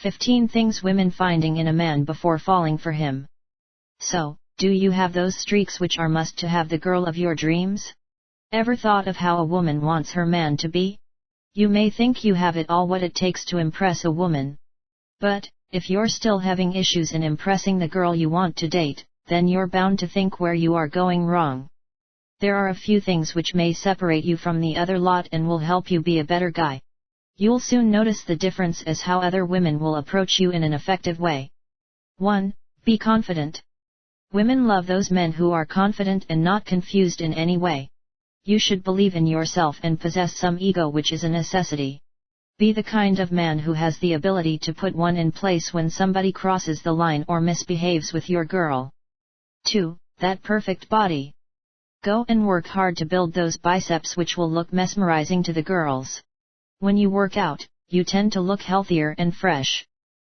15 things women finding in a man before falling for him. So, do you have those streaks which are must to have the girl of your dreams? Ever thought of how a woman wants her man to be? You may think you have it all what it takes to impress a woman. But, if you're still having issues in impressing the girl you want to date, then you're bound to think where you are going wrong. There are a few things which may separate you from the other lot and will help you be a better guy. You'll soon notice the difference as how other women will approach you in an effective way. 1. Be confident. Women love those men who are confident and not confused in any way. You should believe in yourself and possess some ego, which is a necessity. Be the kind of man who has the ability to put one in place when somebody crosses the line or misbehaves with your girl. 2. That perfect body. Go and work hard to build those biceps which will look mesmerizing to the girls. When you work out, you tend to look healthier and fresh.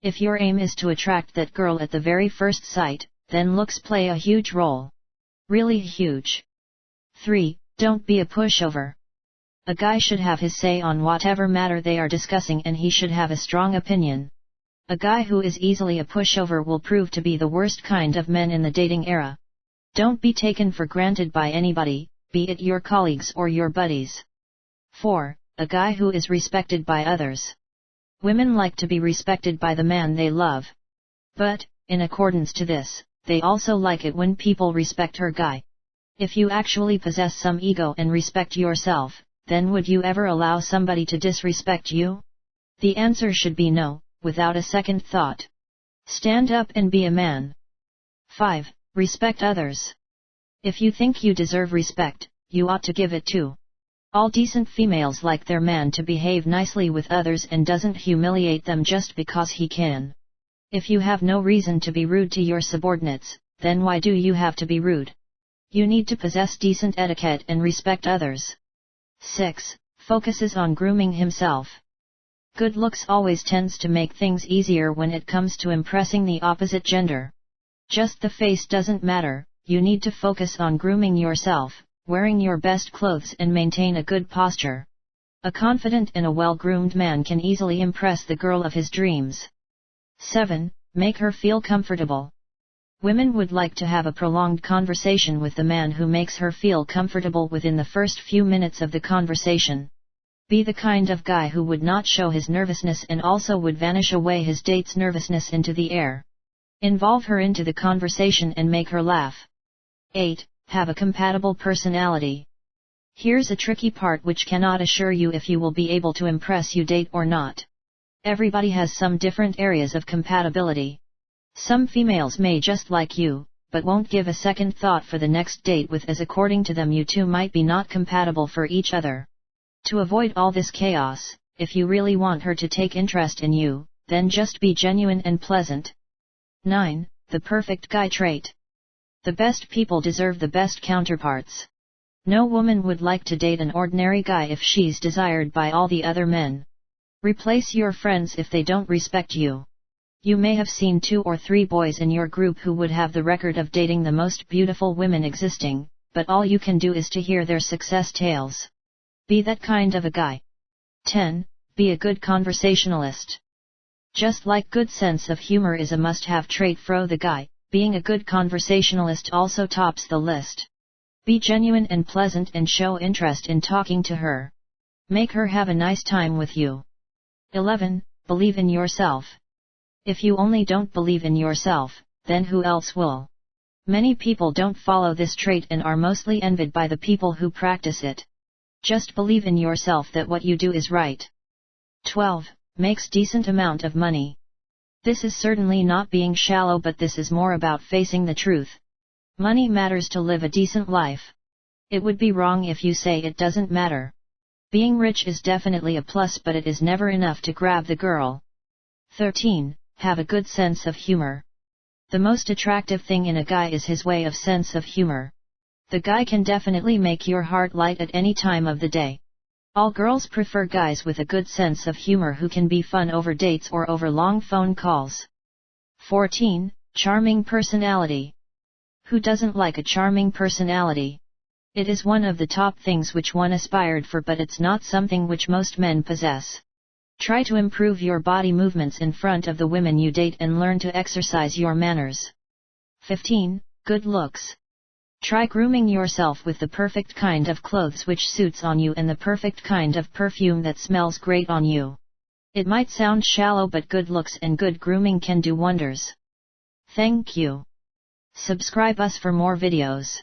If your aim is to attract that girl at the very first sight, then looks play a huge role. Really huge. 3. Don't be a pushover. A guy should have his say on whatever matter they are discussing, and he should have a strong opinion. A guy who is easily a pushover will prove to be the worst kind of men in the dating era. Don't be taken for granted by anybody, be it your colleagues or your buddies. 4. A guy who is respected by others. Women like to be respected by the man they love. But, in accordance to this, they also like it when people respect her guy. If you actually possess some ego and respect yourself, then would you ever allow somebody to disrespect you? The answer should be no, without a second thought. Stand up and be a man. 5. Respect others. If you think you deserve respect, you ought to give it too. All decent females like their man to behave nicely with others and doesn't humiliate them just because he can. If you have no reason to be rude to your subordinates, then why do you have to be rude? You need to possess decent etiquette and respect others. 6. Focuses on grooming himself. Good looks always tends to make things easier when it comes to impressing the opposite gender. Just the face doesn't matter, you need to focus on grooming yourself, wearing your best clothes and maintain a good posture. A confident and a well-groomed man can easily impress the girl of his dreams. 7. Make her feel comfortable. Women would like to have a prolonged conversation with the man who makes her feel comfortable within the first few minutes of the conversation. Be the kind of guy who would not show his nervousness and also would vanish away his date's nervousness into the air. Involve her into the conversation and make her laugh. 8. Have a compatible personality. Here's a tricky part which cannot assure you if you will be able to impress you date or not. Everybody has some different areas of compatibility. Some females may just like you, but won't give a second thought for the next date with, as according to them you two might be not compatible for each other. To avoid all this chaos, if you really want her to take interest in you, then just be genuine and pleasant. 9. The perfect guy trait. The best people deserve the best counterparts. No woman would like to date an ordinary guy if she's desired by all the other men. Replace your friends if they don't respect you. You may have seen 2 or 3 boys in your group who would have the record of dating the most beautiful women existing, but all you can do is to hear their success tales. Be that kind of a guy. 10. Be a good conversationalist. Just like good sense of humor is a must-have trait for the guy, being a good conversationalist also tops the list. Be genuine and pleasant and show interest in talking to her. Make her have a nice time with you. 11. Believe in yourself. If you only don't believe in yourself, then who else will? Many people don't follow this trait and are mostly envied by the people who practice it. Just believe in yourself that what you do is right. 12. Makes decent amount of money. This is certainly not being shallow, but this is more about facing the truth. Money matters to live a decent life. It would be wrong if you say it doesn't matter. Being rich is definitely a plus, but it is never enough to grab the girl. 13. Have a good sense of humor. The most attractive thing in a guy is his way of sense of humor. The guy can definitely make your heart light at any time of the day. All girls prefer guys with a good sense of humor who can be fun over dates or over long phone calls. 14. Charming personality. Who doesn't like a charming personality? It is one of the top things which one aspired for, but it's not something which most men possess. Try to improve your body movements in front of the women you date and learn to exercise your manners. 15. Good looks. Try grooming yourself with the perfect kind of clothes which suits on you and the perfect kind of perfume that smells great on you. It might sound shallow, but good looks and good grooming can do wonders. Thank you. Subscribe us for more videos.